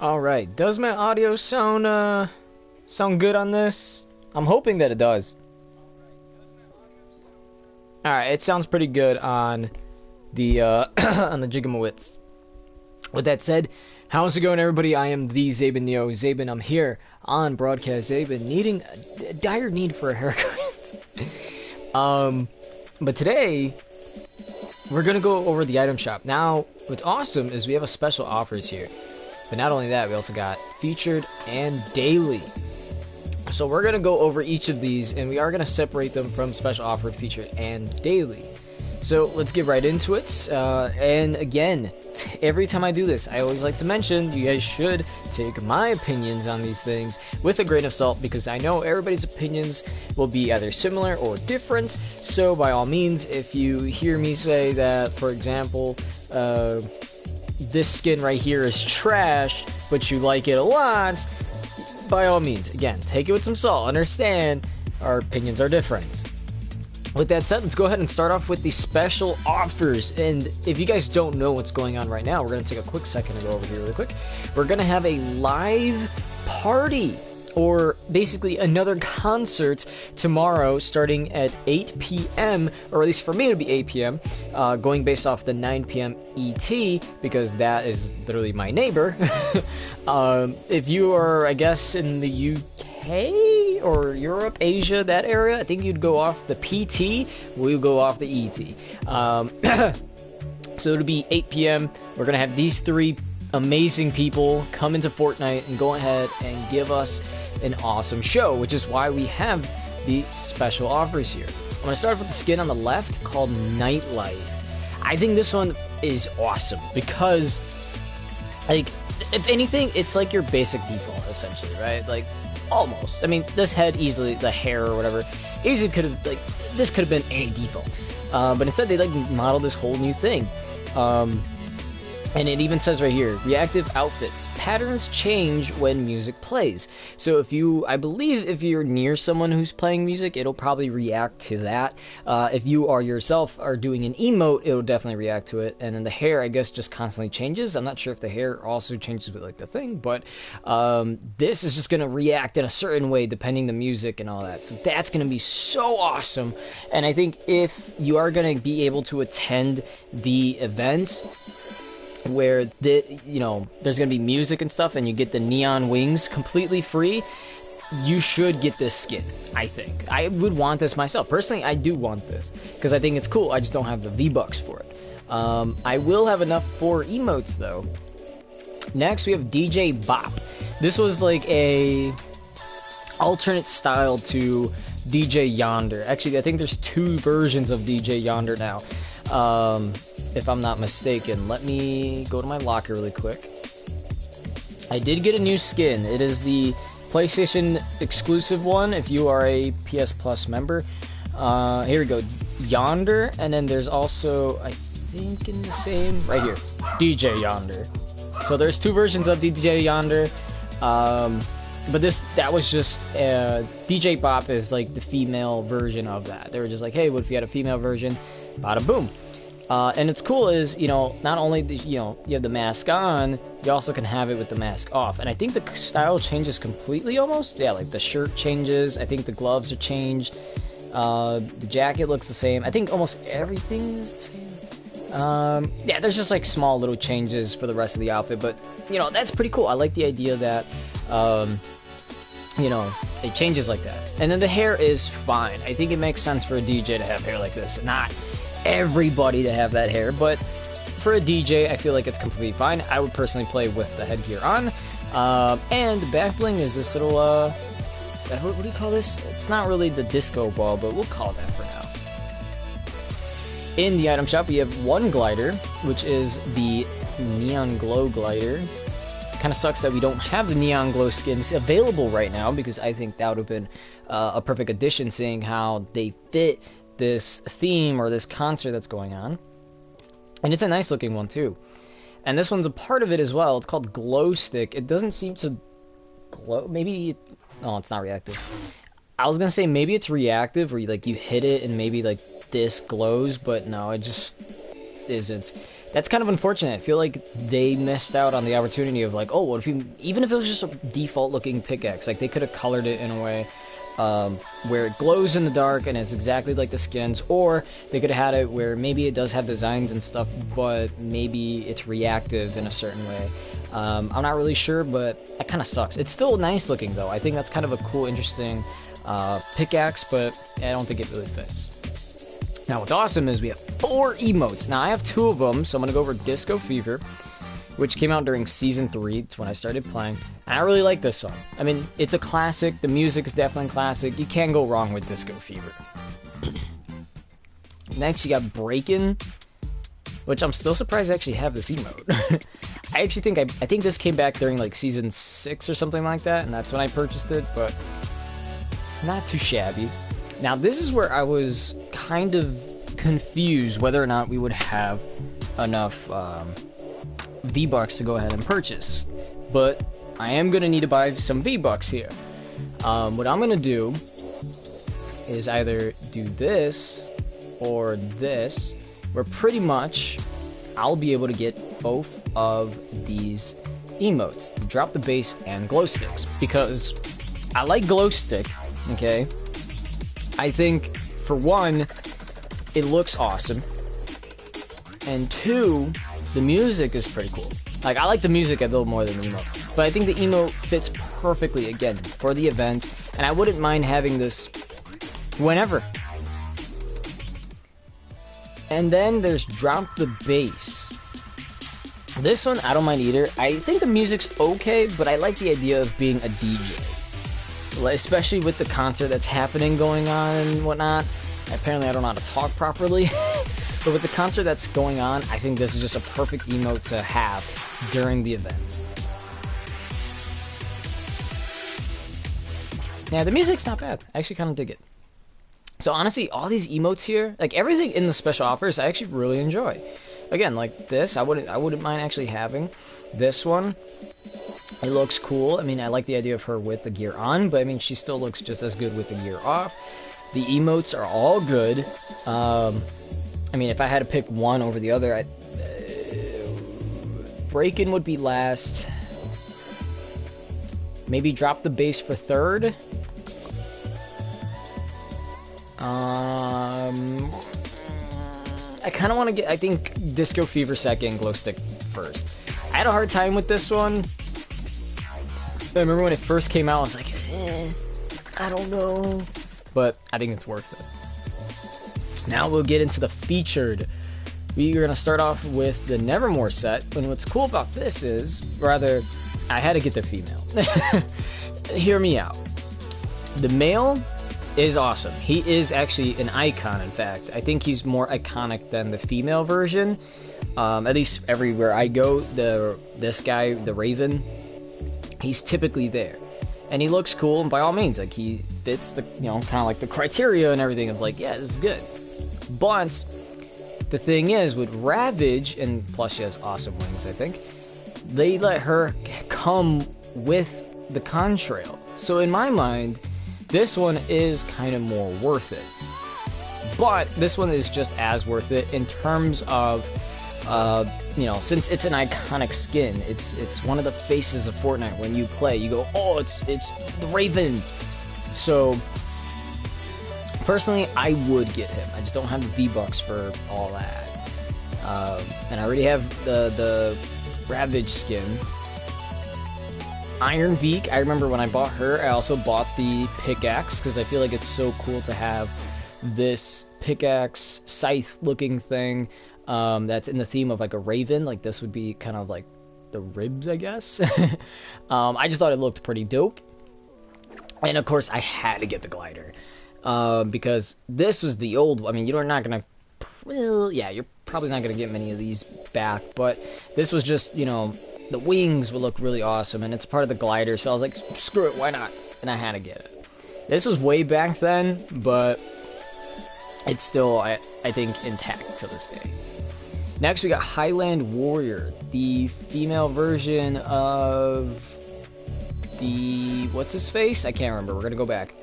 Alright, does my audio sound good on this? I'm hoping that it does. Alright, it sounds pretty good on the on the Jigamowitz. With that said, how's it going, everybody? I am the Zaben Neo. Zaben, I'm here on Broadcast Zaben, needing a dire need for a haircut. But today we're gonna go over the item shop. Now, what's awesome is we have a special offers here. But not only that, we also got featured and daily. So we're gonna go over each of these, and we are gonna separate them from special offer, featured, and daily. So let's get right into it. And again, every time I do this, I always like to mention you guys should take my opinions on these things with a grain of salt, because I know everybody's opinions will be either similar or different. So by all means, if you hear me say that, for example, this skin right here is trash, but you like it a lot, by all means, again, take it with some salt. Understand, our opinions are different. With that said, let's go ahead and start off with the special offers. And if you guys don't know what's going on right now, we're going to take a quick second to go over here really quick. We're going to have a live party, or basically another concert tomorrow starting at 8 p.m. or at least for me it'll be 8 p.m. Going based off the 9 p.m. ET, because that is literally my neighbor. If you are, I guess, in the UK or Europe, Asia, that area, I think you'd go off the PT, we'll go off the ET. So it'll be 8 p.m. We're gonna have these three amazing people come into Fortnite and go ahead and give us an awesome show, which is why we have the special offers here. I'm going to start with the skin on the left called Nightlife. I think this one is awesome because, like, if anything, it's like your basic default, essentially, right? Like, almost. I mean, this head easily, the hair or whatever, easily could have, like, this could have been any default. But instead, they, like, model this whole new thing. And it even says right here, reactive outfits. Patterns change when music plays. So if you, I believe if you're near someone who's playing music, it'll probably react to that. If you are yourself are doing an emote, it'll definitely react to it. And then the hair, I guess, just constantly changes. I'm not sure if the hair also changes with like the thing, but this is just going to react in a certain way depending the music and all that. So that's going to be so awesome. And I think if you are going to be able to attend the event where there's gonna be music and stuff, and you get the neon wings completely free, you should get this skin. I think I would want this myself personally. I do want this because I think it's cool. I just don't have the V-Bucks for it. I will have enough for emotes though. Next we have DJ Bop. This was like a alternate style to DJ Yonder. Actually, I think there's two versions of DJ Yonder now. If I'm not mistaken. Let me go to my locker really quick. I did get a new skin. It is the PlayStation exclusive one if you are a PS Plus member. Here we go. Yonder, and then there's also, I think in the same, right here, DJ Yonder. So there's two versions of DJ Yonder. But that was just, DJ Bop is like the female version of that. They were just like, hey, what if you had a female version? Bada boom. And it's cool is, not only, you have the mask on, you also can have it with the mask off. And I think the style changes completely almost. Yeah, like the shirt changes. I think the gloves are changed. The jacket looks the same. I think almost everything is the same. Yeah, there's just like small little changes for the rest of the outfit. But, that's pretty cool. I like the idea that, it changes like that. And then the hair is fine. I think it makes sense for a DJ to have hair like this. Not everybody to have that hair, but for a DJ I feel like it's completely fine. I would personally play with the headgear on. And the back bling is this little what do you call this? It's not really the disco ball, but we'll call it that for now. In the item shop we have one glider, which is the neon glow glider. Kind of sucks that we don't have the neon glow skins available right now, because I think that would have been a perfect addition, seeing how they fit this theme or this concert that's going on. And it's a nice looking one too. And this one's a part of it as well. It's called Glow Stick. It doesn't seem to glow. Maybe oh, it's not reactive. I was gonna say maybe it's reactive, where you hit it and maybe like this glows, but no, it just isn't. That's kind of unfortunate. I feel like they missed out on the opportunity of like, oh, what if you, even if it was just a default looking pickaxe, like they could have colored it in a way where it glows in the dark and it's exactly like the skins, or they could have had it where maybe it does have designs and stuff, but maybe it's reactive in a certain way. I'm not really sure, but that kind of sucks. It's still nice looking though. I think that's kind of a cool, interesting pickaxe, but I don't think it really fits. Now what's awesome is we have 4 emotes. Now I have 2 of them, so I'm going to go over Disco Fever, which came out during Season 3. It's when I started playing. And I really like this song. I mean, it's a classic. The music's definitely classic. You can't go wrong with Disco Fever. Next, you got Breakin', which I'm still surprised I actually have this emote. I actually think I think this came back during like Season 6 or something like that, and that's when I purchased it, but not too shabby. Now, this is where I was kind of confused whether or not we would have enough V-Bucks to go ahead and purchase. But I am going to need to buy some V-Bucks here. What I'm going to do is either do this or this, where pretty much I'll be able to get both of these emotes, the drop the base and glow sticks, because I like glow stick, okay? I think, for one, it looks awesome, and 2, the music is pretty cool. Like, I like the music a little more than the emote, but I think the emote fits perfectly, again, for the event, and I wouldn't mind having this whenever. And then there's Drop the Bass. This one, I don't mind either. I think the music's okay, but I like the idea of being a DJ. Especially with the concert that's happening going on and whatnot. Apparently I don't know how to talk properly. But with the concert that's going on, I think this is just a perfect emote to have during the event. Yeah, the music's not bad. I actually kind of dig it. So honestly, all these emotes here, like everything in the special offers, I actually really enjoy. Again, like this, I wouldn't mind actually having this one. It looks cool. I mean, I like the idea of her with the gear on, but I mean, she still looks just as good with the gear off. The emotes are all good. I mean, if I had to pick one over the other, Breakin' would be last. Maybe Drop the Bass for third. I kind of want to get, I think, Disco Fever second, Glow Stick first. I had a hard time with this one. I remember when it first came out, I was like, I don't know. But I think it's worth it. Now we'll get into the featured. We're going to start off with the Nevermore set. And what's cool about this is, rather, I had to get the female. Hear me out. The male is awesome. He is actually an icon, in fact. I think he's more iconic than the female version. At least everywhere I go, this guy, the Raven, he's typically there. And he looks cool, and by all means, like, he fits the, you know, kind of like the criteria and everything of like, yeah, this is good. But the thing is, with Ravage, and plus she has awesome wings, I think, they let her come with the contrail. So in my mind, this one is kind of more worth it. But this one is just as worth it in terms of, you know, since it's an iconic skin, it's one of the faces of Fortnite. When you play, you go, oh, it's the Raven. So personally, I would get him. I just don't have the V-Bucks for all that. And I already have the Ravage skin. Iron Veek, I remember when I bought her, I also bought the pickaxe because I feel like it's so cool to have this pickaxe scythe looking thing that's in the theme of like a raven. Like this would be kind of like the ribs, I guess. I just thought it looked pretty dope. And of course I had to get the glider because this was the old one. I mean, you're not gonna, well, yeah, you're probably not gonna get many of these back, but this was just, you know, the wings would look really awesome, and it's part of the glider, so I was like, screw it, why not? And I had to get it. This was way back then, but it's still, I think, intact to this day. Next, we got Highland Warrior, the female version of the, what's his face? I can't remember. We're going to go back.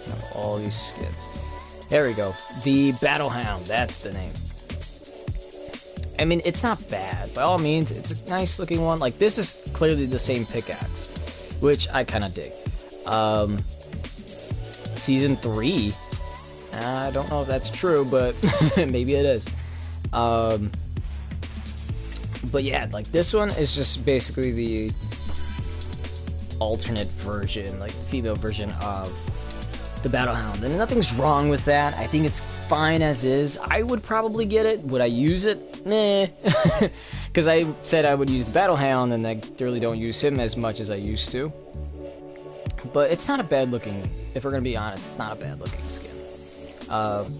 I have all these skins. There we go. The Battlehound, that's the name. I mean, it's not bad. By all means, it's a nice looking one. Like, this is clearly the same pickaxe, which I kind of dig. Season 3, I don't know if that's true, but maybe it is. But yeah, like, this one is just basically the alternate version, like, female version of the Battle Hound, and nothing's wrong with that. I think it's fine as is. I would probably get it. Would I use it? Nah. Because I said I would use the Battle Hound, and I really don't use him as much as I used to. But it's not a bad looking, if we're going to be honest, it's not a bad looking skin.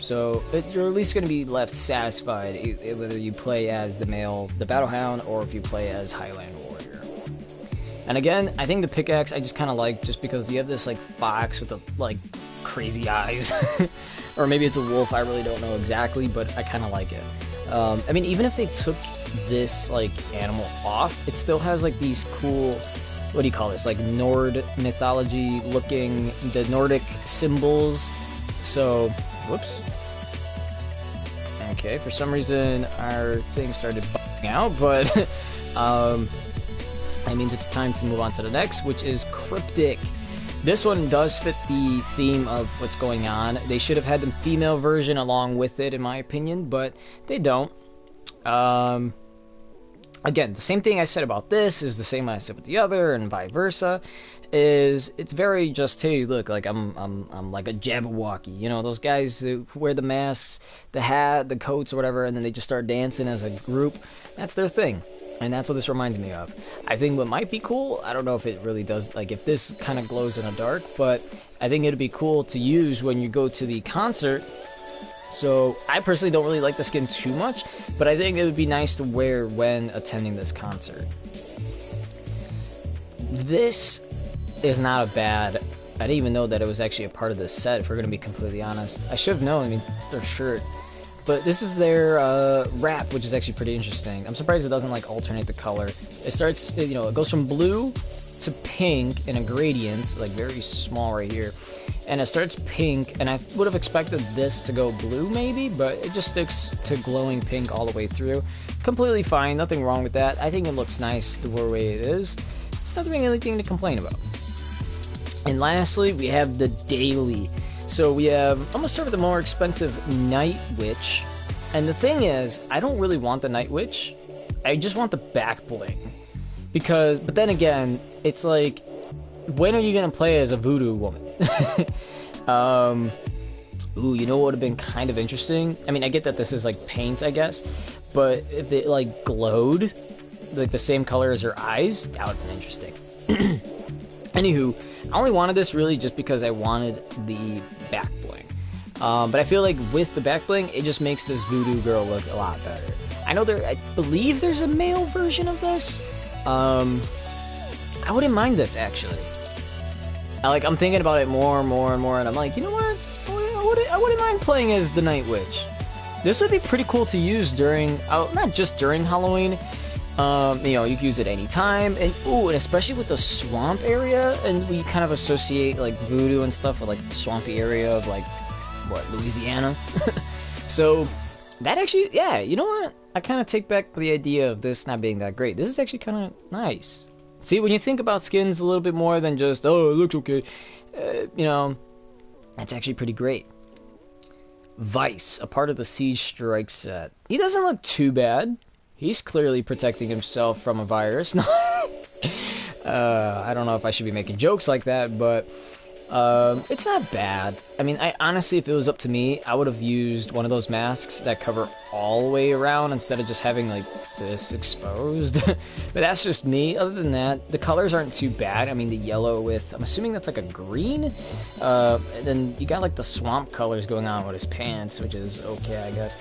So you're at least going to be left satisfied whether you play as the Battle Hound, or if you play as Highland Warrior. And again, I think the pickaxe I just kind of like, just because you have this like fox with the like crazy eyes. Or maybe it's a wolf, I really don't know exactly, but I kind of like it. I mean, even if they took this like animal off, it still has like these cool, what do you call this, like Nord mythology looking, the Nordic symbols. So, whoops. Okay, for some reason our thing started bugging out, but that means it's time to move on to the next, which is Cryptic. This one does fit the theme of what's going on. They should have had the female version along with it, in my opinion, but they don't. Again, the same thing I said about this is the same I said with the other, and vice versa. It's very just, hey, look, like I'm like a Jabberwocky, you know, those guys who wear the masks, the hat, the coats, or whatever, and then they just start dancing as a group. That's their thing. And that's what this reminds me of. I think what might be cool, I don't know if it really does, like if this kind of glows in the dark, but I think it'd be cool to use when you go to the concert. So I personally don't really like the skin too much, but I think it would be nice to wear when attending this concert. This is not a bad, I didn't even know that it was actually a part of this set, if we're going to be completely honest. I should have known, I mean, it's their shirt. But this is their wrap, which is actually pretty interesting. I'm surprised it doesn't like alternate the color. It starts, you know, it goes from blue to pink in a gradient, like very small right here. And it starts pink, and I would have expected this to go blue maybe, but it just sticks to glowing pink all the way through. Completely fine, nothing wrong with that. I think it looks nice the way it is. It's not doing anything to complain about. And lastly, we have the Daily. So we have, I'm gonna start with the more expensive Night Witch. And the thing is, I don't really want the Night Witch. I just want the back bling. Because, but then again, it's like, when are you gonna play as a voodoo woman? Ooh, you know what would have been kind of interesting? I mean, I get that this is like paint, I guess. But if it like glowed, like the same color as her eyes, that would have been interesting. Anywho, I only wanted this really just because I wanted the back bling. But I feel like with the back bling, it just makes this voodoo girl look a lot better. I know I believe there's a male version of this. I wouldn't mind this actually. I'm thinking about it more and more and more, and I'm like, you know what? I wouldn't mind playing as the Night Witch. This would be pretty cool to use during, not just during Halloween. You know, you can use it anytime, and ooh, and especially with the swamp area, and we kind of associate like voodoo and stuff with like the swampy area of like, what, Louisiana? So, that actually, yeah, you know what? I kind of take back the idea of this not being that great. This is actually kind of nice. See, when you think about skins a little bit more than just, oh, it looks okay, you know, that's actually pretty great. Vice, a part of the Siege Strike set. He doesn't look too bad. He's clearly protecting himself from a virus. I don't know if I should be making jokes like that, but it's not bad. I mean, I honestly, if it was up to me, I would have used one of those masks that cover all the way around instead of just having like this exposed. But that's just me. Other than that, the colors aren't too bad. I mean, the yellow with, I'm assuming that's like a green. And then you got like the swamp colors going on with his pants, which is okay, I guess.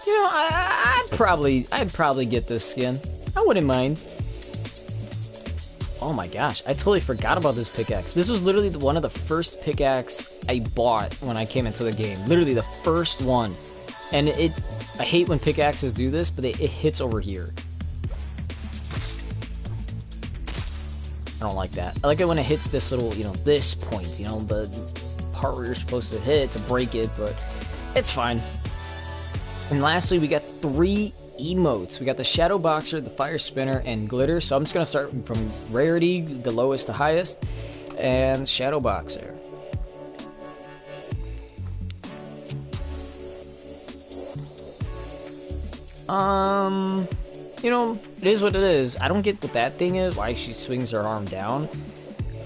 You know, I'd probably get this skin. I wouldn't mind. Oh my gosh, I totally forgot about this pickaxe. This was literally one of the first pickaxe I bought when I came into the game. Literally the first one. And I hate when pickaxes do this, but it hits over here. I don't like that. I like it when it hits this little, you know, this point, you know, the part where you're supposed to hit to break it, but it's fine. And lastly, we got 3 emotes. We got the Shadow Boxer, the Fire Spinner, and Glitter. So I'm just going to start from rarity, the lowest to highest, and Shadow Boxer. You know, it is what it is. I don't get what that thing is, why she swings her arm down.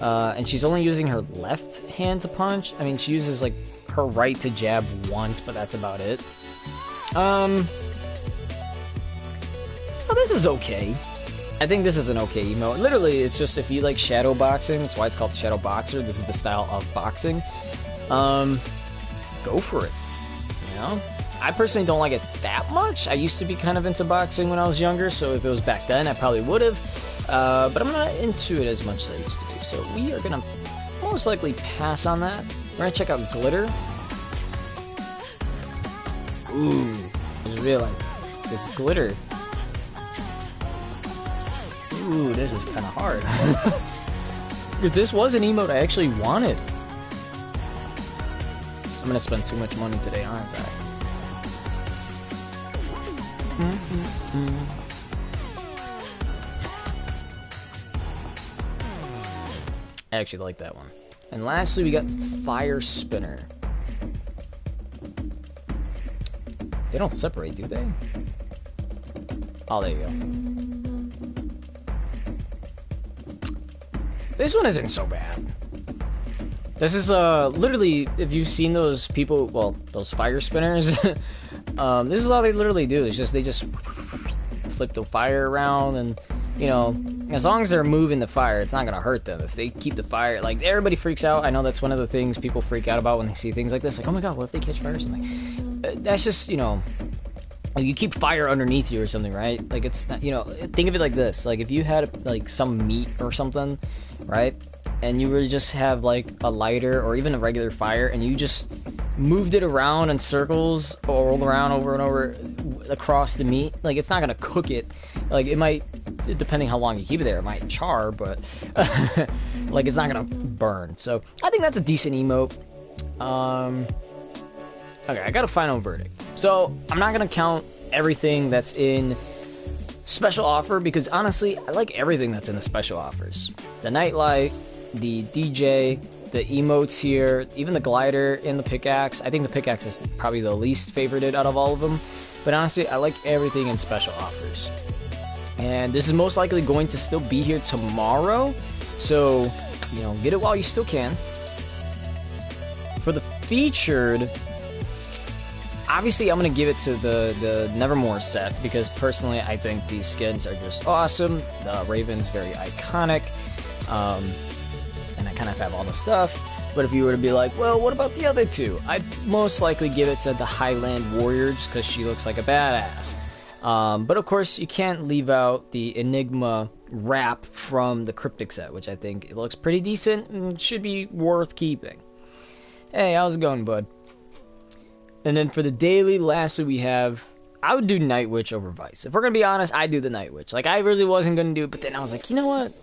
And she's only using her left hand to punch. I mean, she uses, like, her right to jab once, but that's about it. Oh, this is okay. I think this is an okay emote. Literally, it's just if you like shadow boxing, that's why it's called Shadow Boxer. This is the style of boxing. Go for it. You know? I personally don't like it that much. I used to be kind of into boxing when I was younger, so if it was back then, I probably would have. But I'm not into it as much as I used to be. So we are going to most likely pass on that. We're going to check out Glitter. Ooh, I just realized this is Glitter. Ooh, this is kind of hard. If this was an emote I actually wanted. I'm going to spend too much money today, aren't I? I actually like that one. And lastly, we got Fire Spinner. They don't separate, do they? Oh, there you go. This one isn't so bad. This is literally, if you've seen those people, well, those fire spinners, this is all they literally do. It's just they just flip the fire around, and you know, as long as they're moving the fire, it's not gonna hurt them. If they keep the fire, like everybody freaks out. I know that's one of the things people freak out about when they see things like this. Like, oh my god, what if they catch fire or something? That's just, you know, like you keep fire underneath you or something, right? Like it's not, you know, think of it like this. Like if you had like some meat or something, right? And you were just have like a lighter or even a regular fire, and you just moved it around in circles or rolled around over and over across the meat, like it's not gonna cook it. Like it might, depending how long you keep it there, it might char, but like it's not gonna burn. So I think that's a decent emote. Okay, I got a final verdict. So I'm not gonna count everything that's in special offer, because honestly I like everything that's in the special offers. The nightlight, the DJ, the emotes here, even the glider and the pickaxe. I think the pickaxe is probably the least favorited out of all of them, but honestly I like everything in special offers. And this is most likely going to still be here tomorrow, so you know, get it while you still can. For the featured, obviously I'm going to give it to the Nevermore set, because personally I think these skins are just awesome. The Raven's very iconic, and I kind of have all the stuff. But if you were to be like, well, what about the other two? I'd most likely give it to the Highland Warrior, just because she looks like a badass. But of course you can't leave out the Enigma wrap from the Cryptic set, which I think it looks pretty decent and should be worth keeping. Hey, how's it going, bud? And then for the daily, lastly, we have, I would do Night Witch over Vice. If we're going to be honest, I'd do the Night Witch. Like, I really wasn't going to do it, but then I was like, you know what?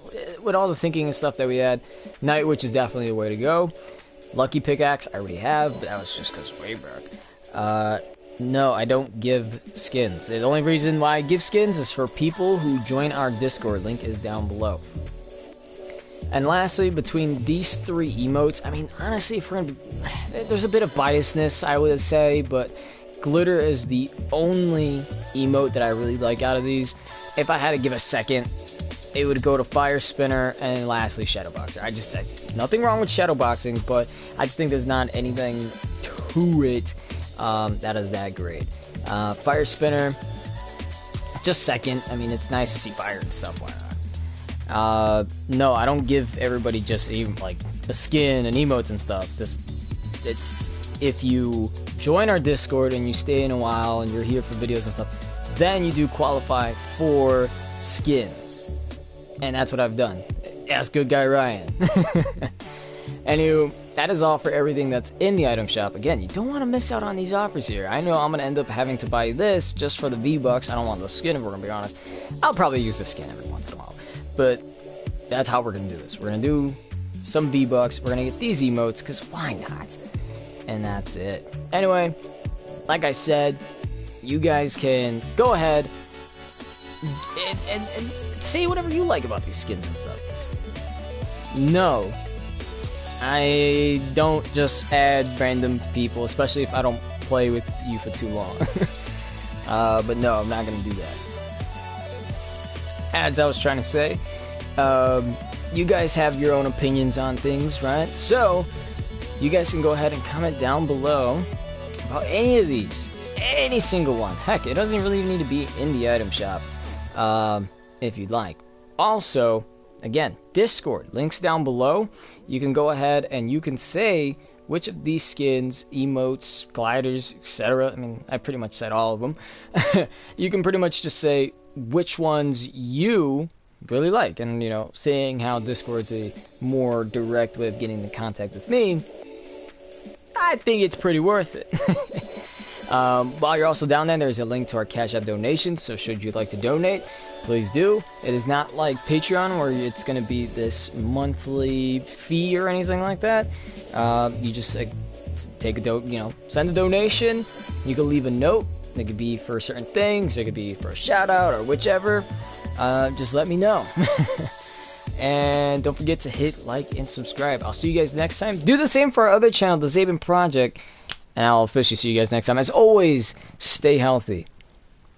With all the thinking and stuff that we had, Night Witch is definitely the way to go. Lucky Pickaxe, I already have, but that was just because way back. No, I don't give skins. The only reason why I give skins is for people who join our Discord. Link is down below. And lastly, between these 3 emotes, I mean, honestly, if we're gonna be, there's a bit of biasness, I would say, but Glitter is the only emote that I really like out of these. If I had to give a second, it would go to Fire Spinner, and lastly, Shadow Boxer. Nothing wrong with Shadow Boxing, but I just think there's not anything to it that is that great. Fire Spinner, just second. I mean, it's nice to see fire and stuff. Why not? No, I don't give everybody just even like a skin and emotes and stuff. It's if you join our Discord and you stay in a while and you're here for videos and stuff, then you do qualify for skins. And that's what I've done. Ask Good Guy Ryan. Anywho, that is all for everything that's in the item shop. Again, you don't want to miss out on these offers here. I know I'm going to end up having to buy this just for the V-Bucks. I don't want the skin, if we're going to be honest. I'll probably use the skin every once in a while. But that's how we're going to do this. We're going to do some V-Bucks. We're going to get these emotes, because why not? And that's it. Anyway, like I said, you guys can go ahead and say whatever you like about these skins and stuff. No, I don't just add random people, especially if I don't play with you for too long. But no, I'm not gonna do that. As I was trying to say, you guys have your own opinions on things, right? So you guys can go ahead and comment down below about any of these, any single one. Heck, it doesn't really need to be in the item shop, if you'd like. Also, again, Discord, links down below. You can go ahead and you can say which of these skins, emotes, gliders, etc. I mean, I pretty much said all of them. You can pretty much just say which ones you really like, and you know, seeing how Discord's a more direct way of getting in contact with me, I think it's pretty worth it. While you're also down there's a link to our Cash App donation, so should you like to donate, please do. It is not like Patreon where it's going to be this monthly fee or anything like that. You just take a send a donation. You can leave a note. It could be for certain things. It could be for a shout out or whichever. Just let me know. And don't forget to hit like and subscribe. I'll see you guys next time. Do the same for our other channel, the Zabin Project. And I'll officially see you guys next time. As always, stay healthy.